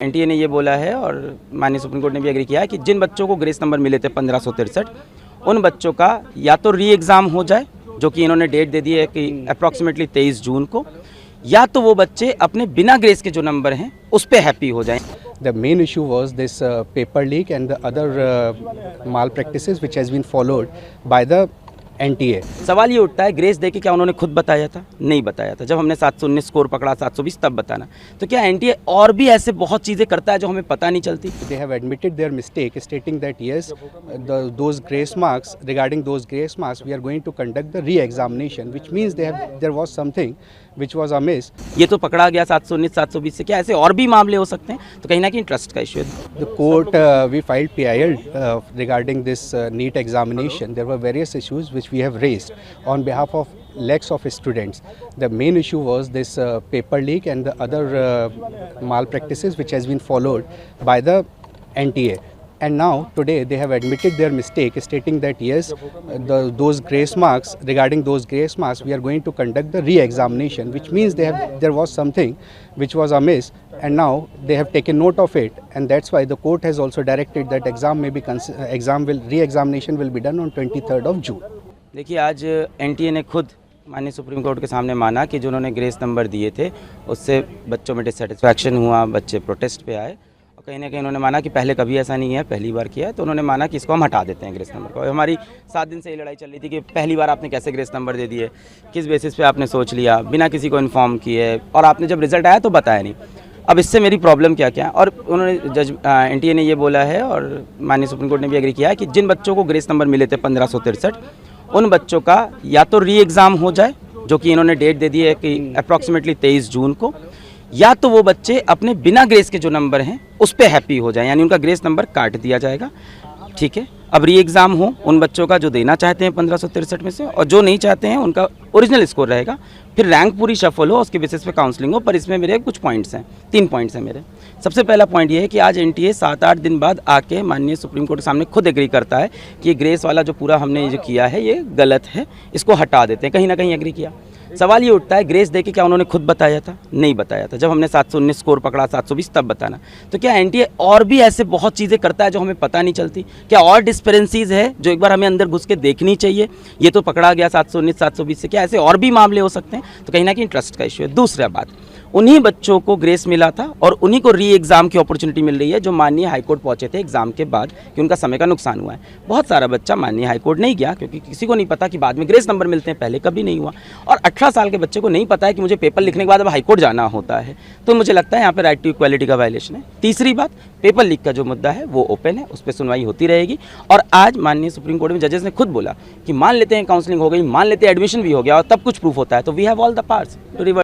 NTA ने ये बोला है और माननीय सुप्रीम कोर्ट ने भी एग्री किया है कि जिन बच्चों को ग्रेस नंबर मिले थे 1563 उन बच्चों का या तो री एग्ज़ाम हो जाए, जो कि इन्होंने डेट दे दी है कि अप्रॉक्सीमेटली 23 जून को, या तो वो बच्चे अपने बिना ग्रेस के जो नंबर हैं उस पर हैप्पी हो जाएं। The main issue was this paper leak and the other malpractices which has been followed by the NTA. सवाल ये उठता है, ग्रेस दे के क्या उन्होंने खुद बताया था? नहीं बताया था। जब हमने 719 स्कोर पकड़ा, 720 तब बताना। तो क्या एनटीए और भी ऐसे बहुत चीज़ें करता है जो हमें पता नहीं चलती? They have admitted their mistake, stating that yes, those grace marks, regarding those grace marks, we are going to conduct the re-examination, which means there was something which was amiss. ये तो पकड़ा गया 719, 720 से, क्या ऐसे और भी मामले हो सकते हैं? तो कहीं ना कहीं ट्रस्ट का इशू है। The court, we filed PIL regarding this NEET examination. There were various issues which we have raised on behalf of lakhs of students. The main issue was this paper leak and the other malpractices which has been followed by the NTA. And now today they have admitted their mistake, stating that yes, those grace marks, regarding those grace marks, we are going to conduct the re-examination, which means there was something which was amiss, and now they have taken note of it, and that's why the court has also directed that re-examination will be done on 23rd of June. देखिए, आज NTA ने खुद माननीय supreme court के सामने माना कि जो उन्होंने ग्रेस नंबर दिए थे उससे बच्चों में डिससेटिस्फैक्शन हुआ, बच्चे प्रोटेस्ट पे आए और कहीं ना कहीं उन्होंने माना कि पहले कभी ऐसा नहीं है, पहली बार किया है, तो उन्होंने माना कि इसको हम हटा देते हैं ग्रेस नंबर को। हमारी 7 दिन से ये लड़ाई चल रही थी कि पहली बार आपने कैसे ग्रेस नंबर दे दिए, किस बेसिस पे आपने सोच लिया, बिना किसी को इन्फॉर्म किए, और आपने जब रिजल्ट आया तो बताया नहीं। अब इससे मेरी प्रॉब्लम क्या क्या है? और उन्होंने एनटीए ने ये बोला है और माननीय सुप्रीम कोर्ट ने भी एग्री किया है कि जिन बच्चों को ग्रेस नंबर मिले थे 1563 उन बच्चों का या तो री एग्ज़ाम हो जाए, जो कि इन्होंने डेट दे दी है कि अप्रॉक्सीमेटली 23 जून को, या तो वो बच्चे अपने बिना ग्रेस के जो नंबर हैं उस पर हैप्पी हो जाएं, यानी उनका ग्रेस नंबर काट दिया जाएगा। ठीक है, अब री एग्ज़ाम हो उन बच्चों का जो देना चाहते हैं 1563 में से, और जो नहीं चाहते हैं उनका ओरिजिनल स्कोर रहेगा, फिर रैंक पूरी शफल हो, उसके बेसिस पे काउंसलिंग हो। पर इसमें मेरे कुछ पॉइंट्स हैं, 3 पॉइंट्स हैं मेरे। सबसे पहला पॉइंट ये है कि आज एनटीए 7-8 दिन बाद आके माननीय सुप्रीम कोर्ट के सामने खुद एग्री करता है कि ये ग्रेस वाला जो पूरा हमने जो किया है ये गलत है, इसको हटा देते हैं। कहीं ना कहीं एग्री किया। सवाल ये उठता है, ग्रेस दे के क्या उन्होंने खुद बताया था? नहीं बताया था। जब हमने 719 स्कोर पकड़ा, 720 तब बताना। तो क्या एनटीए और भी ऐसे बहुत चीज़ें करता है जो हमें पता नहीं चलती? क्या और डिस्पेरेंसीज है जो एक बार हमें अंदर घुस के देखनी चाहिए? ये तो पकड़ा गया 719, 720 से, क्या ऐसे और भी मामले हो सकते हैं? तो कहीं ना कहीं ट्रस्ट का इशू है। दूसरा बात, उन्हीं बच्चों को ग्रेस मिला था और उन्हीं को री एग्ज़ाम की अपॉर्चुनिटी मिल रही है जो माननीय हाईकोर्ट पहुंचे थे एग्ज़ाम के बाद कि उनका समय का नुकसान हुआ है। बहुत सारा बच्चा माननीय हाईकोर्ट नहीं गया क्योंकि किसी को नहीं पता कि बाद में ग्रेस नंबर मिलते हैं, पहले कभी नहीं हुआ। और 18 साल के बच्चे को नहीं पता है कि मुझे पेपर लिखने के बाद अब हाईकोर्ट जाना होता है। तो मुझे लगता है यहाँ पर राइट टू इक्वालिटी का वायलेशन है। तीसरी बात, पेपर लीक का जो मुद्दा है वो ओपन है, उस पर सुनवाई होती रहेगी। और आज माननीय सुप्रीम कोर्ट में जजेस ने खुद बोला कि मान लेते हैं काउंसलिंग हो गई, मान लेते हैं एडमिशन भी हो गया और तब कुछ प्रूफ होता है, तो we have all the powers to reverse.